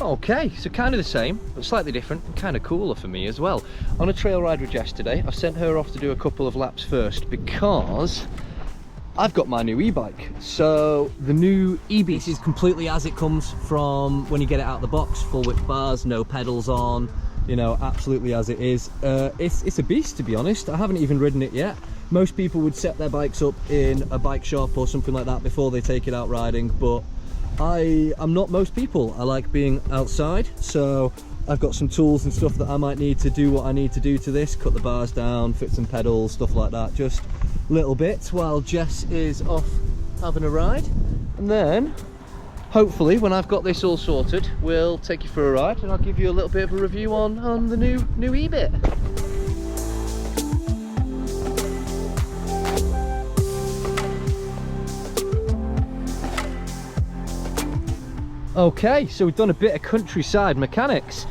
Okay, so kind of the same, but slightly different and kind of cooler for me as well. On a trail ride with Jess today, I've sent her off to do a couple of laps first because I've got my new e-bike. So the new e-bike is completely as it comes from when you get it out of the box, full width bars, no pedals on, you know, absolutely as it is. It's a beast, to be honest. I haven't even ridden it yet. Most people would set their bikes up in a bike shop or something like that before they take it out riding, but I'm not most people. I like being outside, so I've got some tools and stuff that I might need to do what I need to do to this, cut the bars down, fit some pedals, stuff like that, just little bits while Jess is off having a ride. And then hopefully when I've got this all sorted, we'll take you for a ride and I'll give you a little bit of a review on the new e-bit. Okay, so we've done a bit of countryside mechanics.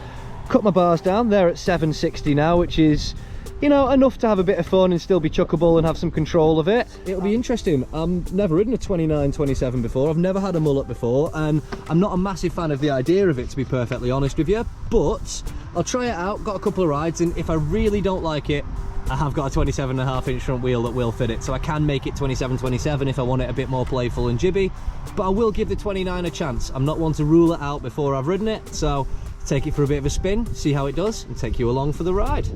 Cut my bars down, they're at 760 now, which is, you know, enough to have a bit of fun and still be chuckable and have some control of it. It'll be interesting. I've never ridden a 29, 27 before. I've never had a mullet before, and I'm not a massive fan of the idea of it, to be perfectly honest with you, but I'll try it out. Got a couple of rides, and if I really don't like it, I have got a 27.5-inch front wheel that will fit it, so I can make it 27/27 if I want it a bit more playful and jibby, but I will give the 29 a chance. I'm not one to rule it out before I've ridden it, so take it for a bit of a spin, see how it does, and take you along for the ride.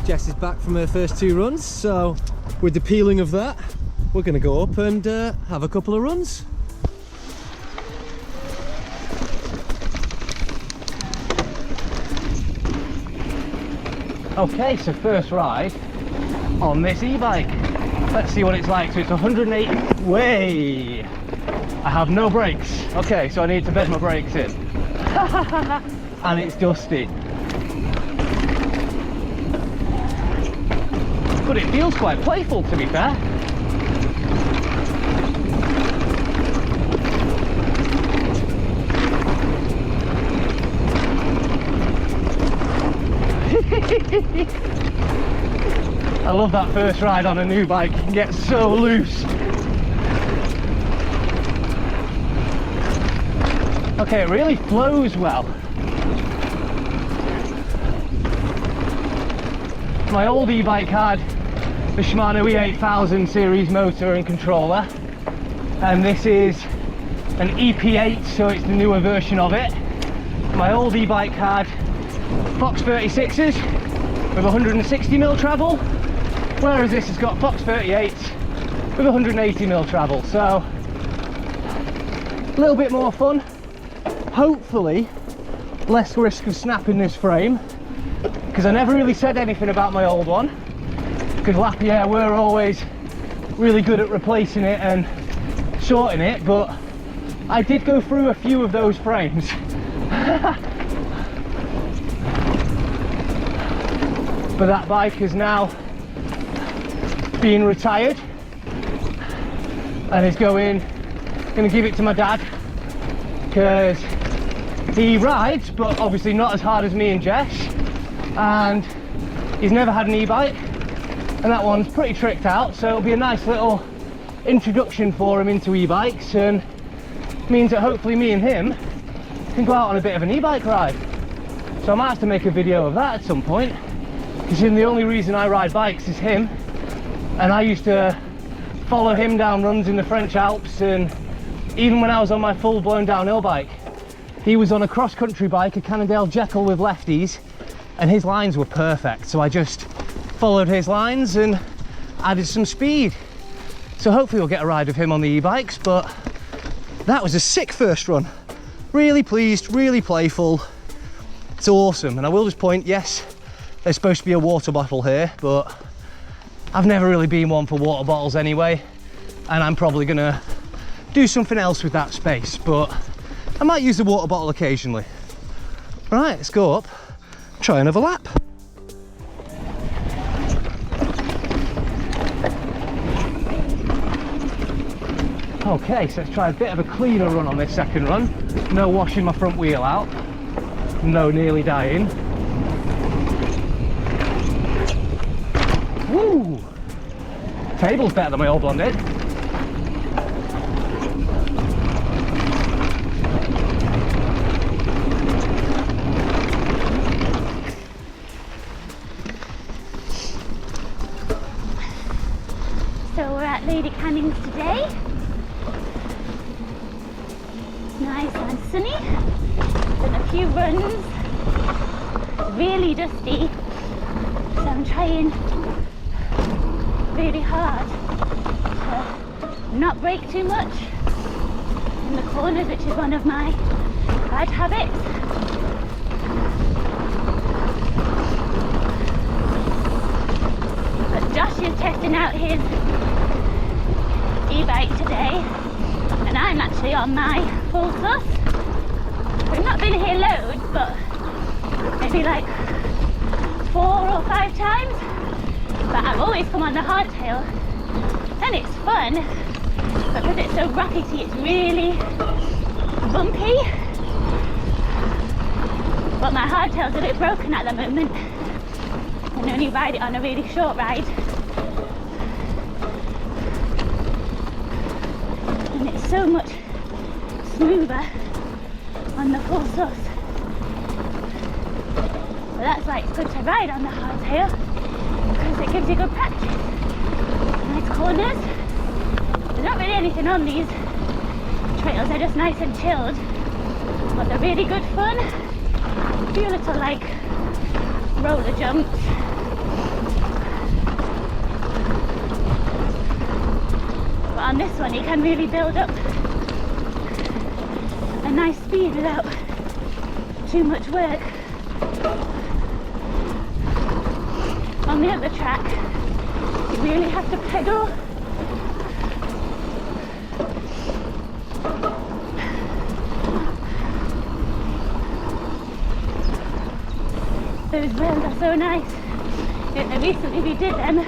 Jess is back from her first 2 runs, so with the peeling of that, we're going to go up and have a couple of runs. Okay, so first ride on this e-bike. Let's see what it's like. So it's 108, way! I have no brakes. Okay, so I need to bed my brakes in. And it's dusty. But it feels quite playful, to be fair. I love that first ride on a new bike. You can get so loose. Okay, it really flows well. My old e-bike had the Shimano E8000 series motor and controller, and this is an EP8, so it's the newer version of it. My old e-bike had Fox 36s with 160mm travel, whereas this has got Fox 38s with 180mm travel, so a little bit more fun, hopefully less risk of snapping this frame, because I never really said anything about my old one, because Lapierre were always really good at replacing it and sorting it, but I did go through a few of those frames. But that bike is now being retired and is going to give it to my dad, because he rides, but obviously not as hard as me and Jess, and he's never had an e-bike, and that one's pretty tricked out, so it'll be a nice little introduction for him into e-bikes, and means that hopefully me and him can go out on a bit of an e-bike ride. So I might have to make a video of that at some point, because the only reason I ride bikes is him, and I used to follow him down runs in the French Alps, and even when I was on my full-blown downhill bike, he was on a cross-country bike, a Cannondale Jekyll with lefties, and his lines were perfect, so I just followed his lines and added some speed. So hopefully we'll get a ride with him on the e-bikes, but that was a sick first run. Really pleased, really playful. It's awesome. And I will just point, yes, there's supposed to be a water bottle here, but I've never really been one for water bottles anyway, and I'm probably gonna do something else with that space, but I might use the water bottle occasionally. Right, let's go up, try another lap. Okay, so let's try a bit of a cleaner run on this second run. No washing my front wheel out, no nearly dying. Woo! Table's better than my old one did. at Lady Canning's today. Nice and sunny. Done a few runs. It's really dusty, so I'm trying really hard to not brake too much in the corners, which is one of my bad habits. But Josh is testing out his e-bike today, and I'm actually on my full sus. We've not been here loads, but maybe like 4 or 5 times. But I've always come on the hardtail, and it's fun, but because it's so rockety, it's really bumpy. But my hardtail's a bit broken at the moment. I can only ride it on a really short ride. And it's so much smoother on the full sus. So that's why it's good to ride on the hardtail, because it gives you good practice. Nice corners. There's not really anything on these trails, they're just nice and chilled, but they're really good fun. A few little like roller jumps. But on this one you can really build up a nice speed without too much work. On the other track, you really have to pedal. Those rails are so nice. And recently we did them.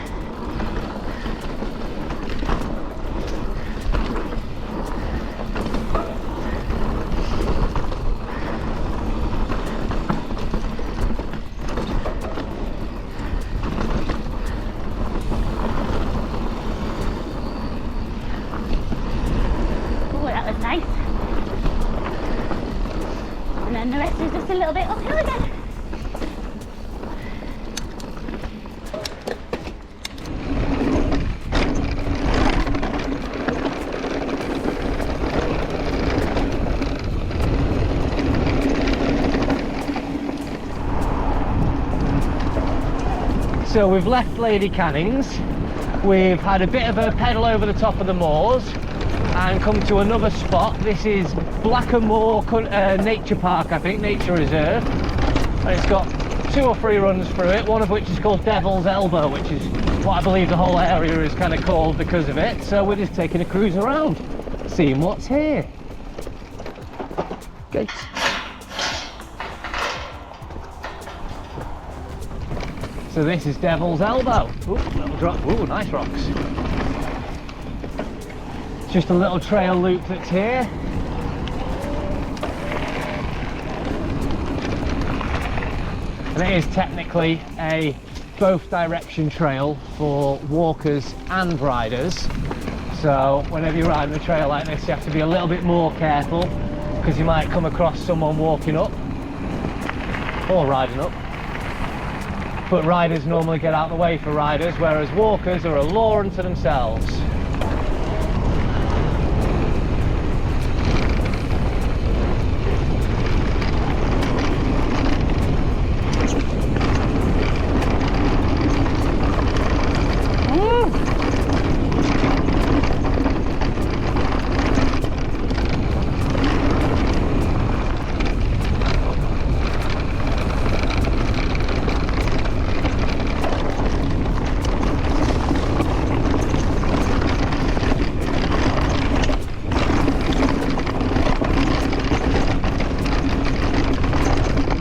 Nice. And then the rest is just a little bit uphill again. So we've left Lady Canning's, we've had a bit of a pedal over the top of the moors and come to another spot. This is Blackamoor Nature Park, I think, Nature Reserve, and it's got 2 or 3 runs through it, one of which is called Devil's Elbow, which is what I believe the whole area is kind of called because of it. So we're just taking a cruise around, seeing what's here. Okay. So this is Devil's Elbow. Ooh, little drop. Ooh, nice rocks. Just a little trail loop that's here. And it is technically a both direction trail for walkers and riders. So whenever you're riding a trail like this, you have to be a little bit more careful, because you might come across someone walking up or riding up. But riders normally get out of the way for riders, whereas walkers are a law unto themselves.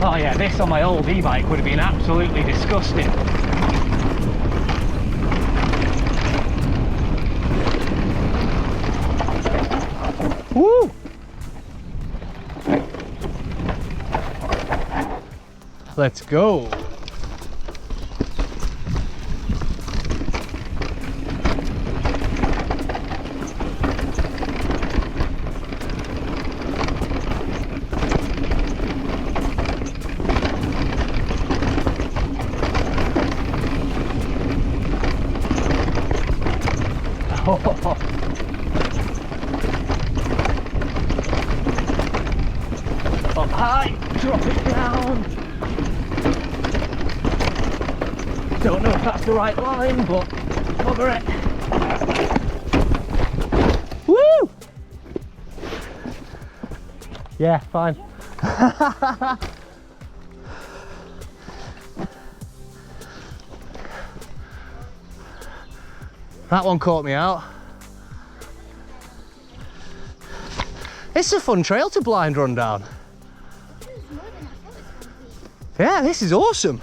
Oh yeah, this on my old e-bike would have been absolutely disgusting. Woo! Let's go. Up high, drop it down. Don't know if that's the right line, but cover it. Woo! Yeah, fine. That one caught me out. It's a fun trail to blind run down. Yeah, this is awesome.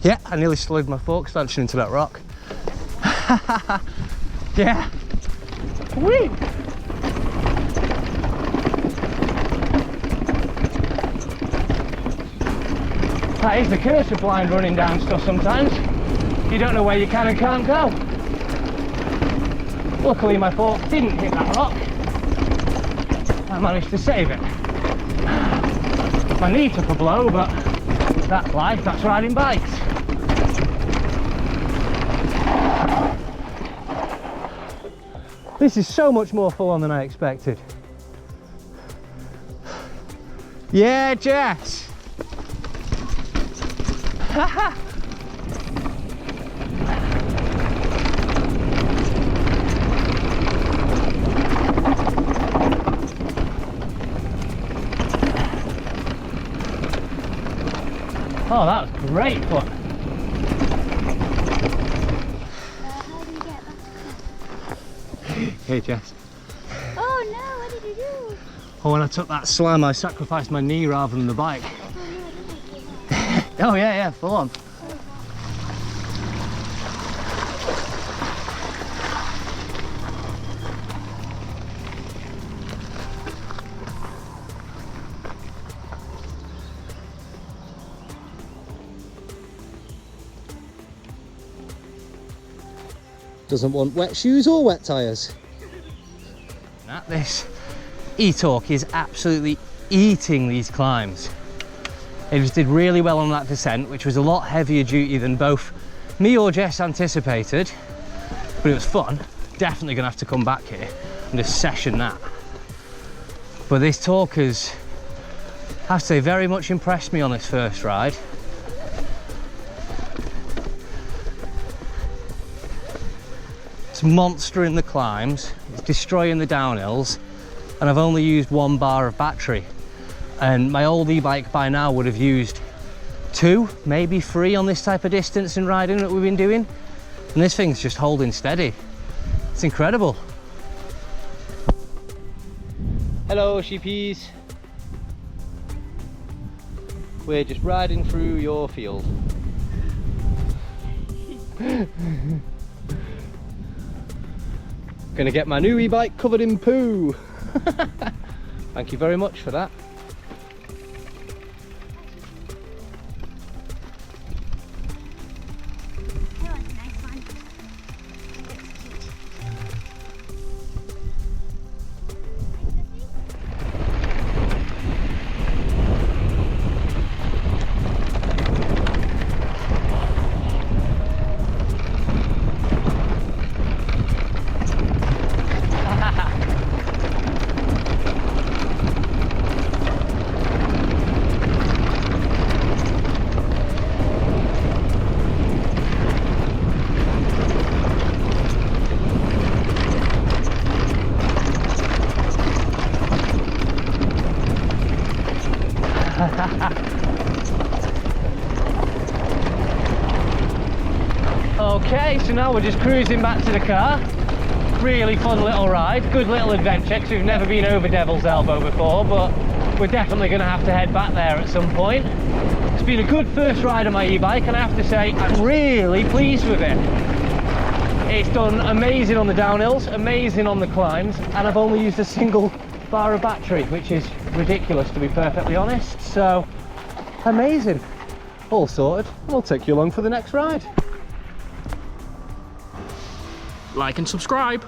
Yeah, I nearly slid my fork stanchion into that rock. Yeah. Whee! That is the curse of blind running down stuff sometimes. You don't know where you can and can't go. Luckily my fork didn't hit that rock. I managed to save it. My knee took a blow, but that's life, that's riding bikes. This is so much more fun than I expected. Yeah, Jess! Haha! Oh, that was great fun. How do you get back? Hey, Jess. Oh no, what did you do? Oh, when I took that slam, I sacrificed my knee rather than the bike. Oh, yeah, full on. Doesn't want wet shoes or wet tyres. At this, E-Talk is absolutely eating these climbs. It just did really well on that descent, which was a lot heavier duty than both me or Jess anticipated, but it was fun. Definitely gonna have to come back here and just session that. But this talk has, I have to say, very much impressed me on this first ride. It's monster in the climbs, it's destroying the downhills, and I've only used 1 bar of battery. And my old e-bike by now would have used 2, maybe 3 on this type of distance and riding that we've been doing. And this thing's just holding steady. It's incredible. Hello, sheepies. We're just riding through your field. Gonna get my new e-bike covered in poo. Thank you very much for that. That was a nice one. Okay, so now we're just cruising back to the car. Really fun little ride, good little adventure, because we've never been over Devil's Elbow before, but we're definitely going to have to head back there at some point. It's been a good first ride on my e-bike, and I have to say I'm really pleased with it. It's done amazing on the downhills, amazing on the climbs, and I've only used a single bar of battery, which is ridiculous to be perfectly honest. So amazing, all sorted. We'll take you along for the next ride. Like and subscribe.